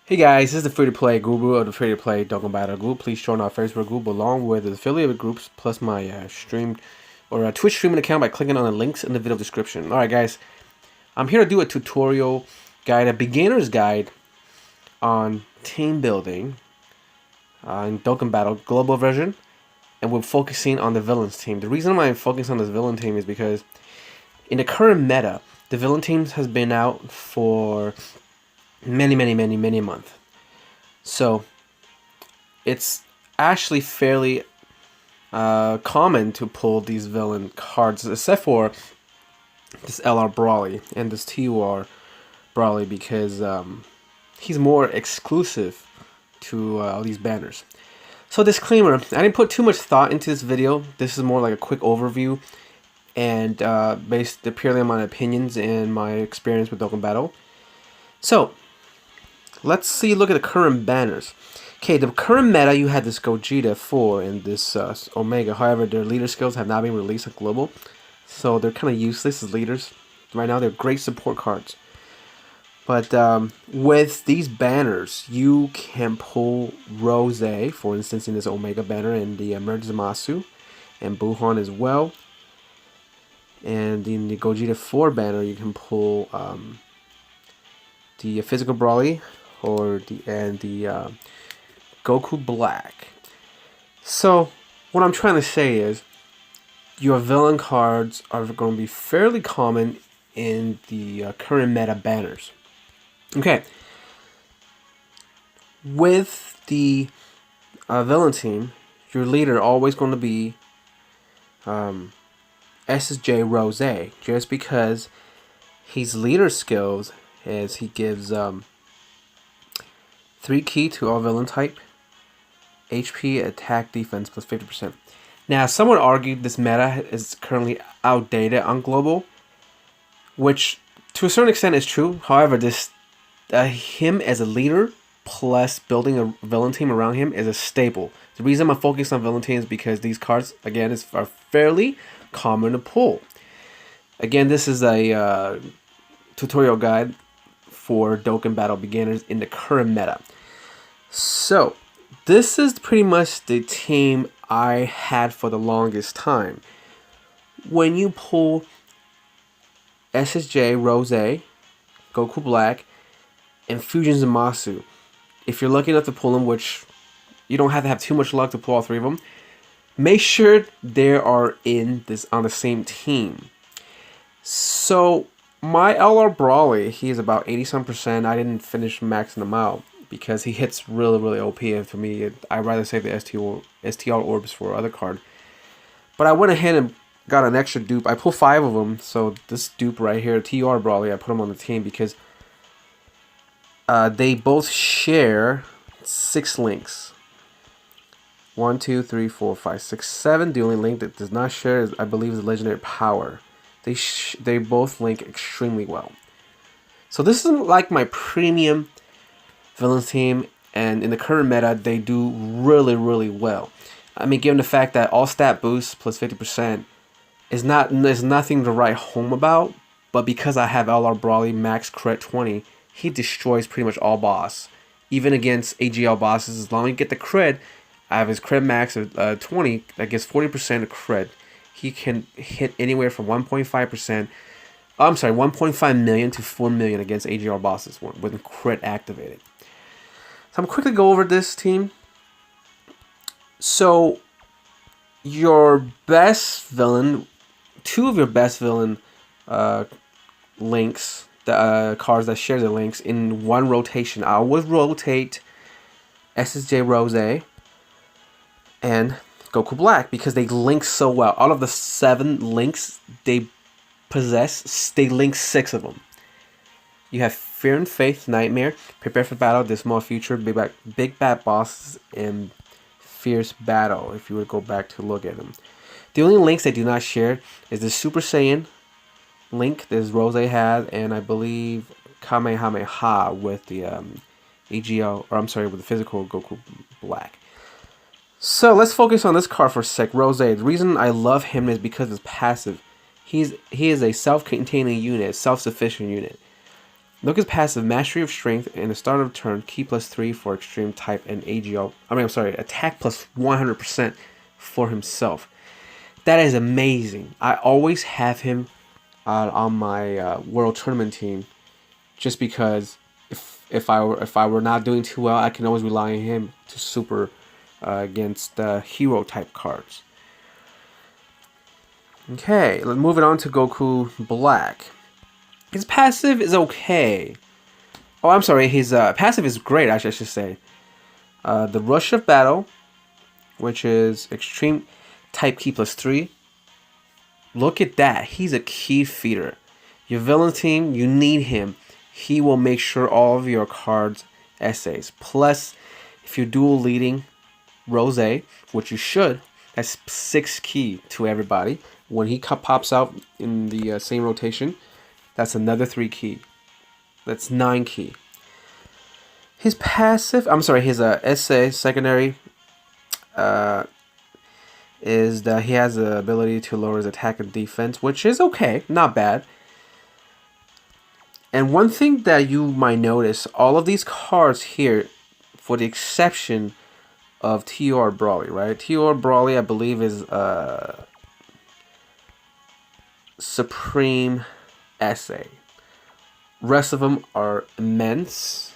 Hey guys, this is the free-to-play guru of the free-to-play Dokkan Battle group. Please join our Facebook group along with the affiliated groups plus my Twitch streaming account by clicking on the links in the video description. Alright guys, I'm here to do a tutorial guide, a beginner's guide on team building in Dokkan Battle global version, and we're focusing on the villains team. The reason why I'm focusing on this villain team is because in the current meta, the villain teams has been out for many months. So it's actually fairly common to pull these villain cards, except for this LR Brawly and this TUR Brawly, because he's more exclusive to all these banners. So disclaimer, I didn't put too much thought into this video. This is more like a quick overview and based purely on my opinions and my experience with Dokkan Battle. So let's look at the current banners. Okay, the current meta, you had this Gogeta 4 and this Omega. However, their leader skills have not been released at global, so they're kind of useless as leaders. Right now, they're great support cards. But with these banners, you can pull Rose, for instance, in this Omega banner, and the Zamasu, and Buhan as well. And in the Gogeta 4 banner, you can pull the Physical Brawly, or the Goku Black. So what I'm trying to say is your villain cards are going to be fairly common in the current meta banners. Okay, with the villain team, your leader always going to be SSJ Rose, just because his leader skills is he gives 3 key to all villain type, HP, attack, defense plus 50%. Now, someone argued this meta is currently outdated on global, which to a certain extent is true. However, this him as a leader plus building a villain team around him is a staple. The reason I'm focused on villain team is because these cards, again, are fairly common to pull. Again, this is a tutorial guide for Dokkan Battle beginners in the current meta. So this is pretty much the team I had for the longest time. When you pull SSJ Rose, Goku Black, and Fusion Zamasu, if you're lucky enough to pull them, which you don't have to have too much luck to pull all 3 of them, make sure they are on the same team. So my LR Brawly, he's about 80-some%. I didn't finish maxing him out because he hits really OP, and for me, I'd rather save the STR orbs for other card. But I went ahead and got an extra dupe. I pulled 5 of them, so this dupe right here, TUR Brawly, I put him on the team because they both share 6 links. 1, 2, 3, 4, 5, 6, 7. The only link that does not share is, I believe, is Legendary Power. They both link extremely well. So this isn't like my premium villains team, and in the current meta, they do really well. I mean, given the fact that all stat boosts plus 50% is nothing to write home about, but because I have LR Brawly max crit 20, he destroys pretty much all boss, even against AGL bosses. As long as you get the crit, I have his crit max of 20, that gives 40% of crit. He can hit anywhere from 1.5%, I'm sorry, 1.5 million to 4 million against AGR bosses with crit activated. So I'm quickly go over this team. So your best villain, 2 of your best villain links, the cards that share the links in one rotation. I would rotate SSJ Rose and Goku Black because they link so well. Out of the 7 links they possess, they link 6 of them. You have Fear and Faith, Nightmare, Prepare for Battle, Dismal Future, Big Bad Bosses, and Fierce Battle, if you would go back to look at them. The only links they do not share is the Super Saiyan link that Rose had, and I believe Kamehameha with the AGL, or I'm sorry, with the physical Goku Black. So let's focus on this card for a sec, Rose. The reason I love him is because it's passive. He is a self-containing unit, self-sufficient unit. Look at his passive, Mastery of Strength, and the start of turn, key +3 for extreme type and AGL. Attack plus 100% for himself. That is amazing. I always have him on my World Tournament team, just because if I were not doing too well, I can always rely on him to super against hero type cards. Okay, let's move it on to Goku Black. His passive is okay. Oh, I'm sorry. His passive is great, actually, I should say. The Rush of Battle, which is extreme type key +3. Look at that. He's a key feeder. Your villain team, you need him. He will make sure all of your cards essays. Plus, if you're dual leading Rose, which you should, that's 6 key to everybody. When he pops out in the same rotation, that's another 3 key. That's 9 key. His passive, his essay secondary is that he has the ability to lower his attack and defense, which is okay, not bad. And one thing that you might notice, all of these cards here, for the exception of T.O.R. Brawley, right? T.O.R. Brawley, I believe, is Supreme Essay. Rest of them are immense,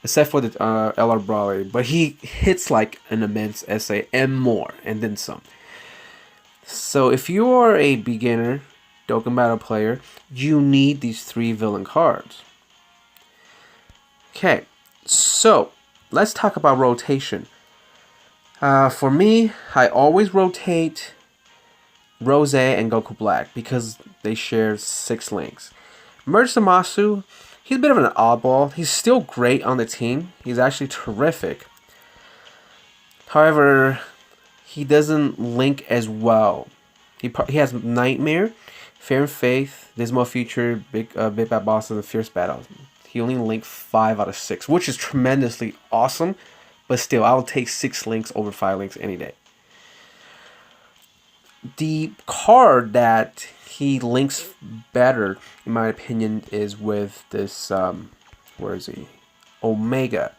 except for the L.R. Brawley, but he hits like an immense essay and more, and then some. So if you are a beginner Dokkan Battle player, you need these 3 villain cards. Okay, so let's talk about rotation. For me, I always rotate Rose and Goku Black because they share 6 links. Merge Zamasu, he's a bit of an oddball. He's still great on the team. He's actually terrific. However, he doesn't link as well. He has Nightmare, Fear and Faith, Dismal Future, Big Bad Bosses, and Fierce Battle. He only linked 5 out of 6, which is tremendously awesome. But still, I will take 6 links over 5 links any day. The card that he links better, in my opinion, is with this, where is he? Omega.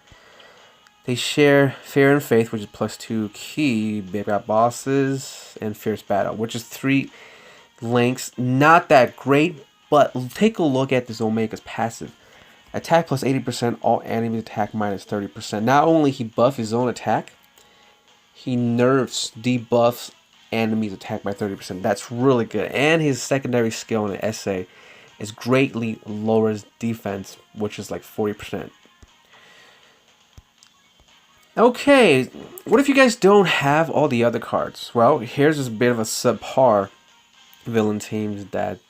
They share Fear and Faith, which is +2 key, Big Bad Bosses, and Fierce Battle, which is 3 links. Not that great, but take a look at this Omega's passive. Attack plus 80%, all enemies attack minus 30%. Not only he buffs his own attack, he nerfs, debuffs enemies attack by 30%. That's really good. And his secondary skill in the essay is greatly lowers defense, which is like 40%. Okay, what if you guys don't have all the other cards? Well, here's just a bit of a subpar villain teams that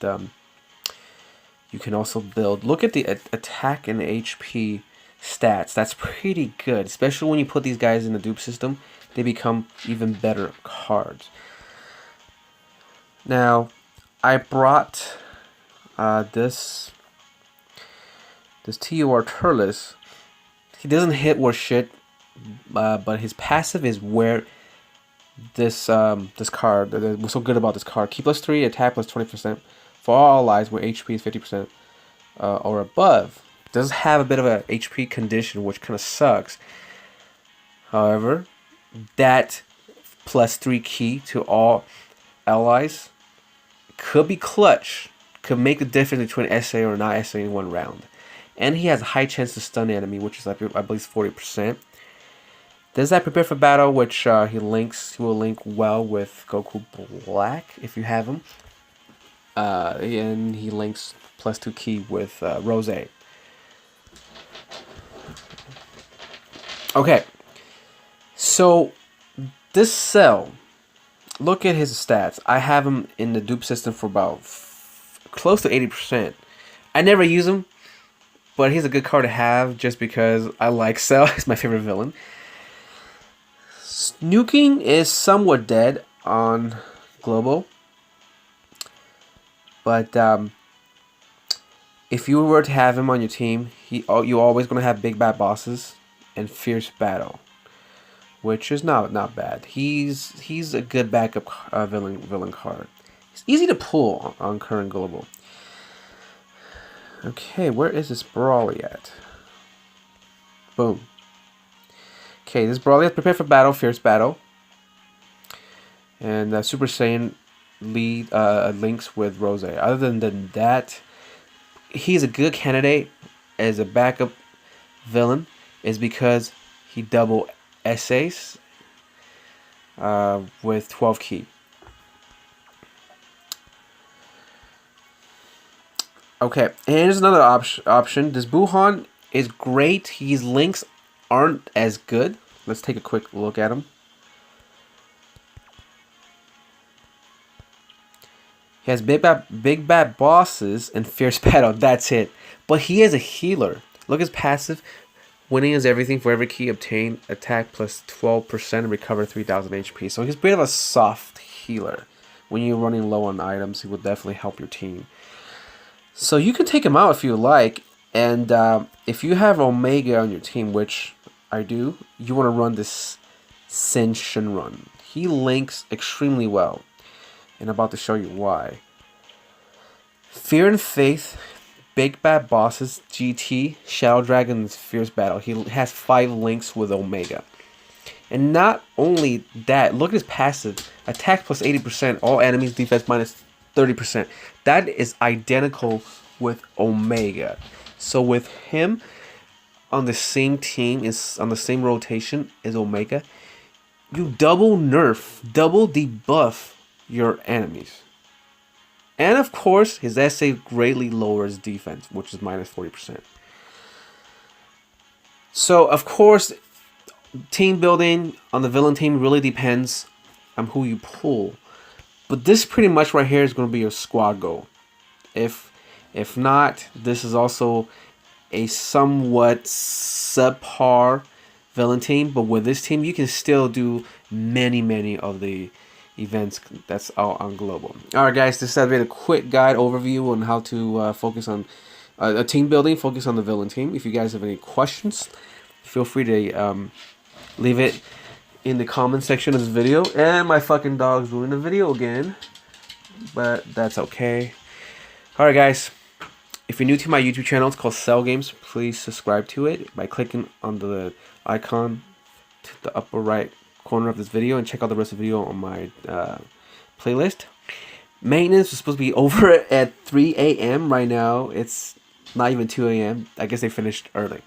you can also build. Look at the attack and HP stats. That's pretty good, especially when you put these guys in the dupe system. They become even better cards. Now, I brought this T.O.R. Turles. He doesn't hit worth shit, but his passive is where this card, what's so good about this card. Key +3, attack plus 20% for all allies where HP is 50% or above. Does have a bit of a HP condition, which kind of sucks. However, that +3 key to all allies could be clutch. Could make the difference between SA or not SA in one round. And he has a high chance to stun the enemy, which is I believe 40%. There's that Prepare for Battle, which he will link well with Goku Black if you have him. And he links +2 key with Rose. Okay, so this cell, look at his stats. I have him in the dupe system for about close to 80%. I never use him, but he's a good card to have just because I like Cell. He's my favorite villain. Nuking is somewhat dead on Global, but if you were to have him on your team, you're always going to have Big Bad Bosses and Fierce Battle, which is not bad. He's a good backup villain card. It's easy to pull on current Global. Okay, where is this Brawly at? Boom. Okay, this Brawly has prepared for battle, fierce battle. And Super Saiyan lead links with Rose. Other than that, he's a good candidate as a backup villain is because he double essays with 12 key. Okay, and here's another option. This Buhan is great. His links aren't as good. Let's take a quick look at him. He has big bad bosses and fierce battle. That's it. But he is a healer. Look at his passive. Winning is everything for every key obtained. Attack plus 12% and recover 3,000 HP. So he's a bit of a soft healer. When you're running low on items, he will definitely help your team. So you can take him out if you like. And if you have Omega on your team, which I do, you want to run this Sin Shinrun. He links extremely well. And I'm about to show you why. Fear and Faith, Big Bad Bosses, GT, Shadow Dragon's Fierce Battle. He has 5 links with Omega. And not only that, look at his passive. Attack plus 80%, all enemies defense minus 30%. That is identical with Omega. So with him on the same team, is on the same rotation as Omega, you double nerf, double debuff your enemies. And of course, his essay greatly lowers defense, which is minus 40%. So of course, team building on the villain team really depends on who you pull. But this pretty much right here is going to be your squad goal. If not, this is also a somewhat subpar villain team. But with this team, you can still do many of the events that's out on global. Alright guys, this has been a quick guide overview on how to focus on a team building, focus on the villain team. If you guys have any questions, feel free to leave it in the comment section of this video. And my fucking dog's ruining the video again, but that's okay. Alright guys, if you're new to my YouTube channel, it's called Cell Games. Please subscribe to it by clicking on the icon to the upper right corner of this video and check out the rest of the video on my playlist. Maintenance was supposed to be over at 3 a.m. right now. It's not even 2 a.m. I guess they finished early.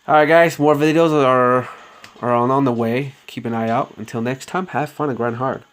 Alright guys, more videos are on the way. Keep an eye out. Until next time, have fun and grind hard.